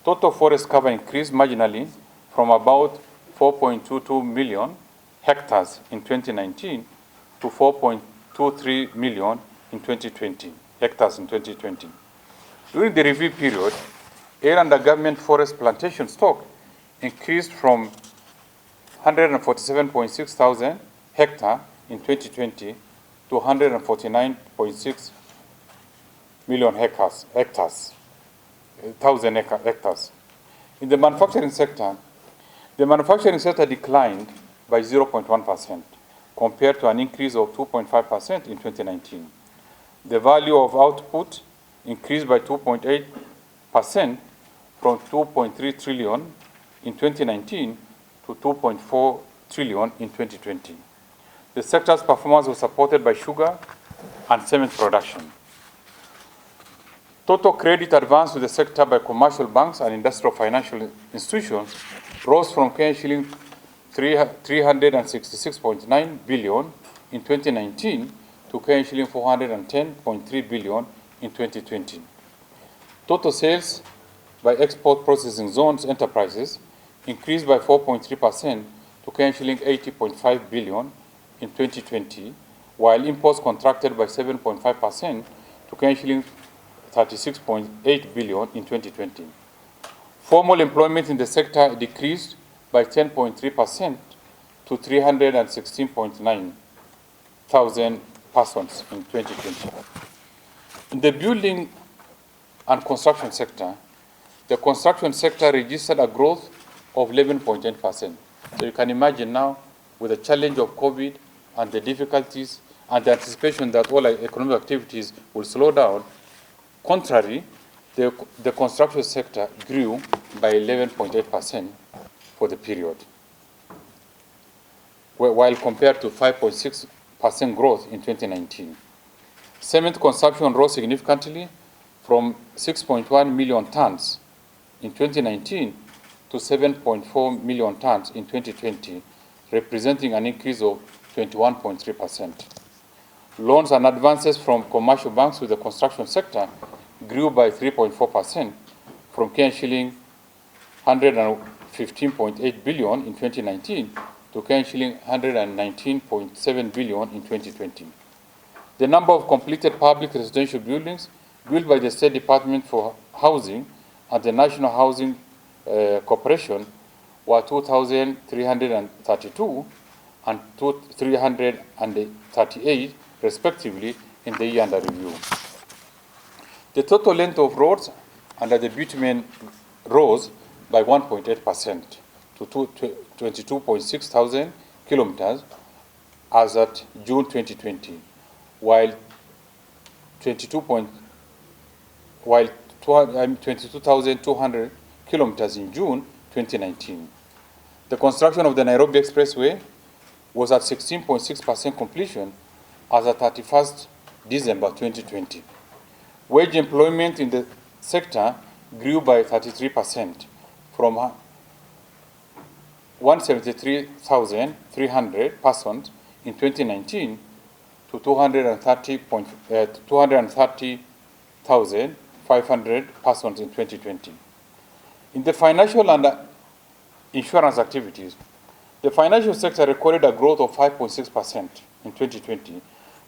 Total forest cover increased marginally from about 4.22 million hectares in 2019 to 4.23 million in 2020 hectares in 2020. During the review period, air under government forest plantation stock increased from 147.6 thousand hectares in 2020 to 149.6 million hectares. In the manufacturing sector declined by 0.1% compared to an increase of 2.5% in 2019. The value of output increased by 2.8% from 2.3 trillion in 2019 to 2.4 trillion in 2020. The sector's performance was supported by sugar and cement production. Total credit advanced to the sector by commercial banks and industrial financial institutions rose from Kenyan shilling 366.9 billion in 2019 to Kenyan shilling 410.3 billion in 2020. Total sales by export processing zones enterprises increased by 4.3% to Kenyan shilling 80.5 billion in 2020, while imports contracted by 7.5% to Kenyan shilling 36.8 billion in 2020. Formal employment in the sector decreased by 10.3% to 316.9 thousand persons in 2020. In the building and construction sector, the construction sector registered a growth of 11.10%. So you can imagine now, with the challenge of COVID and the difficulties and the anticipation that all economic activities will slow down, contrary, the construction sector grew by 11.8% for the period, while compared to 5.6% growth in 2019. Cement consumption rose significantly from 6.1 million tons in 2019 to 7.4 million tons in 2020, representing an increase of 21.3%. Loans and advances from commercial banks to the construction sector grew by 3.4% from Kenyan shilling 115.8 billion in 2019 to Kenyan shilling 119.7 billion in 2020. The number of completed public residential buildings built by the State Department for Housing and the National Housing Corporation were 2,332 and 338 respectively in the year under review. The total length of roads under the bitumen rose by 1.8% to 22.6 thousand kilometers as at June 2020, while 22,200 kilometers in June 2019. The construction of the Nairobi Expressway was at 16.6% completion as at 31st December 2020. Wage employment in the sector grew by 33% from 173,300 persons in 2019 to 230,500 persons in 2020. In the financial and insurance activities, the financial sector recorded a growth of 5.6% in 2020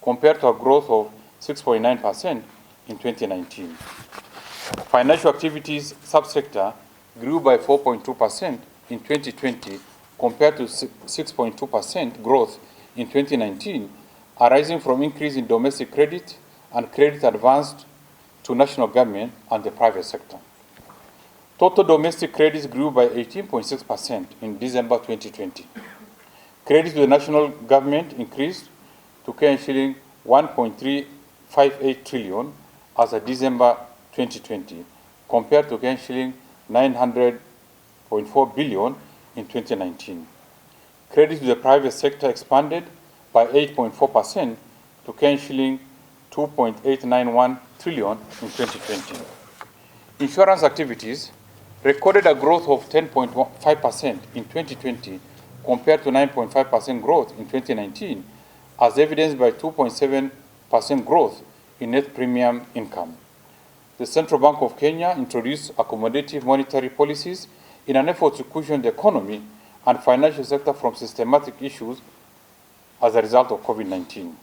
compared to a growth of 6.9% in 2019. Financial activities subsector grew by 4.2% in 2020 compared to 6.2% growth in 2019, arising from increase in domestic credit and credit advanced to national government and the private sector. Total domestic credits grew by 18.6% in December 2020. Credit to the national government increased to Kenyan shilling 1.358 trillion as of December 2020, compared to Kenyan shilling 900.4 billion in 2019. Credit to the private sector expanded by 8.4% to Kenyan shilling 2.891 trillion in 2020. Insurance activities recorded a growth of 10.5% in 2020 compared to 9.5% growth in 2019, as evidenced by 2.7% growth in net premium income. the Central Bank of Kenya introduced accommodative monetary policies in an effort to cushion the economy and financial sector from systematic issues as a result of COVID-19.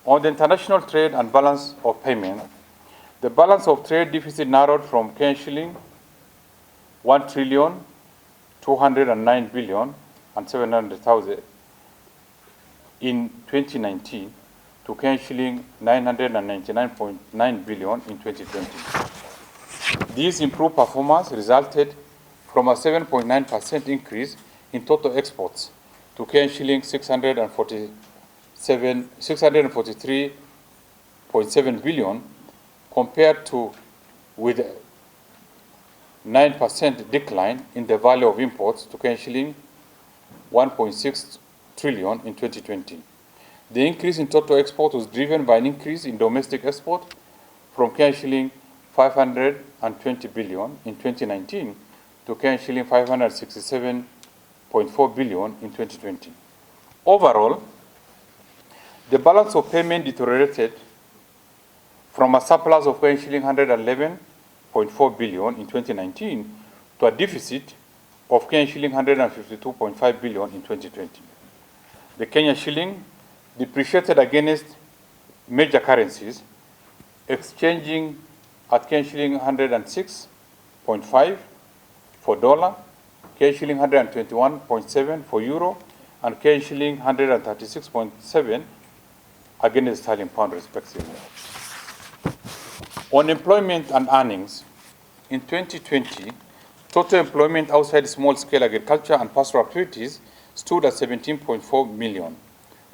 On the international trade and balance of payment, the balance of trade deficit narrowed from Kenyan shilling 1,209,700,000,000 in 2019 to Kenyan shilling 999.9 billion in 2020. This improved performance resulted from a 7.9% increase in total exports to Kenyan shilling 643.7 billion, compared to with 9% decline in the value of imports to Kenyan shilling 1.6 trillion in 2020. The increase in total export was driven by an increase in domestic export from Kenyan shilling 520 billion in 2019 to Kenyan shilling 567.4 billion in 2020. Overall, the balance of payment deteriorated from a surplus of Kenyan shilling 111.4 billion in 2019 to a deficit of Kenyan shilling 152.5 billion in 2020. The Kenyan shilling depreciated against major currencies, exchanging at Kenyan shilling 106.5 for dollar, Kenyan shilling 121.7 for euro, and Kenyan shilling 136.7 against sterling pound, respectively. On employment and earnings, in 2020, total employment outside small-scale agriculture and pastoral activities stood at 17.4 million,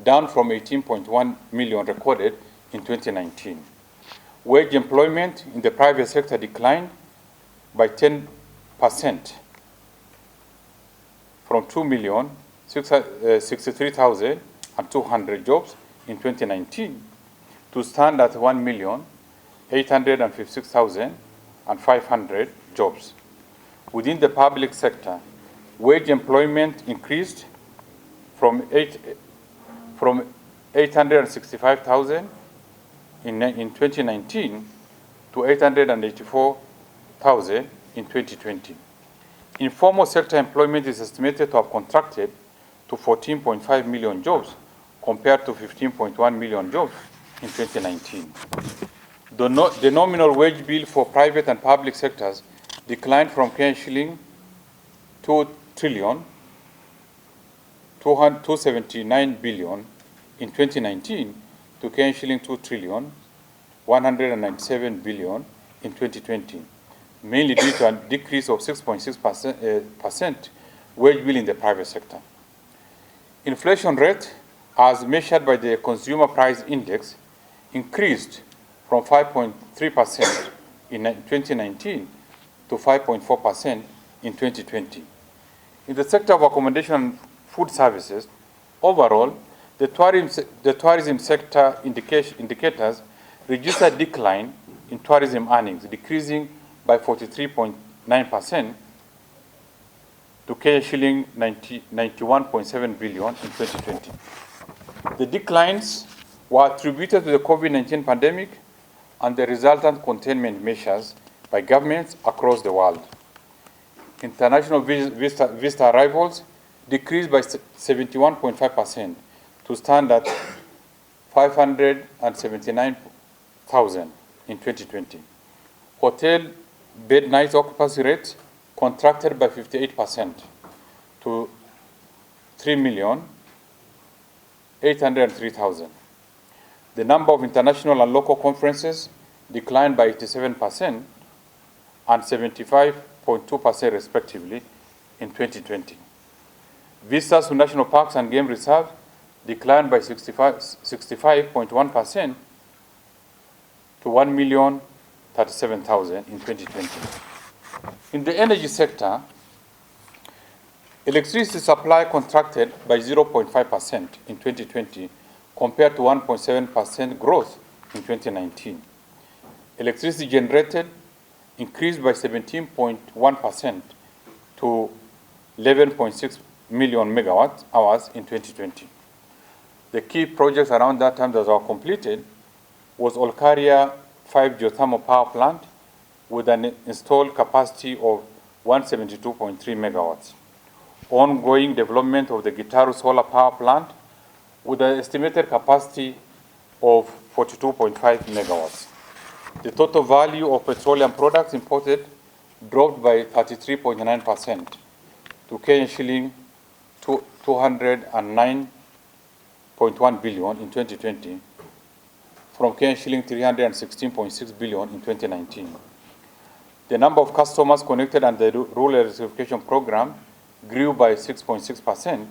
down from 18.1 million recorded in 2019. Wage employment in the private sector declined by 10% from 2,063,200 jobs in 2019 to stand at 1,856,500 jobs. Within the public sector, wage employment increased from 865,000 in 2019 to 884,000 in 2020. Informal sector employment is estimated to have contracted to 14.5 million jobs compared to 15.1 million jobs in 2019. The nominal wage bill for private and public sectors declined from Kenyan shilling 279 billion in 2019 to Kenyan shilling 2,197 billion in 2020, mainly due to a decrease of 6.6% wage bill in the private sector. Inflation rate, as measured by the Consumer Price Index, increased from 5.3% in 2019 to 5.4% in 2020. In the sector of accommodation and food services, overall, the tourism sector indicators registered a decline in tourism earnings, decreasing by 43.9% to Kenyan shilling 91.7 billion in 2020. The declines were attributed to the COVID-19 pandemic and the resultant containment measures by governments across the world. International visitor arrivals decreased by 71.5% to stand at 579,000 in 2020. Hotel bed night occupancy rates contracted by 58% to 3,803,000. The number of international and local conferences declined by 87% and 75.2% respectively in 2020. Visitors to national parks and game reserves declined by 65.1% to 1,037,000 in 2020. In the energy sector, electricity supply contracted by 0.5% in 2020 compared to 1.7% growth in 2019. Electricity generated increased by 17.1% to 11.6 million megawatt hours in 2020. The key projects around that time that were completed was Olkaria 5 geothermal power plant with an installed capacity of 172.3 megawatts. Ongoing development of the Gitaru solar power plant with an estimated capacity of 42.5 megawatts. The total value of petroleum products imported dropped by 33.9% to Kenyan shilling 209.1 billion in 2020 from Kenyan shilling 316.6 billion in 2019. The number of customers connected under the Rural Electrification Program grew by 6.6%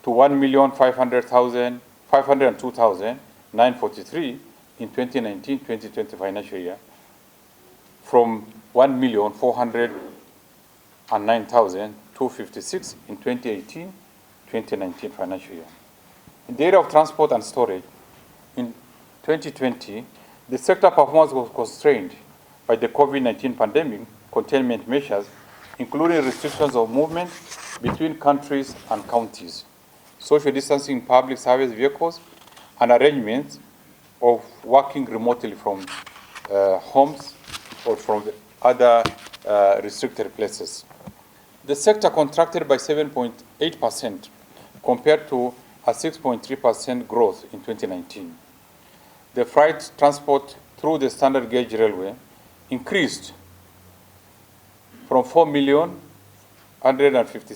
to 1,502,943 in 2019-2020 financial year, from 1,409,256 in 2018-2019 financial year. In the area of transport and storage, in 2020, the sector performance was constrained by the COVID-19 pandemic containment measures, including restrictions of movement between countries and counties, social distancing in public service vehicles, and arrangements of working remotely from homes or from other restricted places. The sector contracted by 7.8% compared to a 6.3% growth in 2019. The freight transport through the standard gauge railway increased from 4,157,000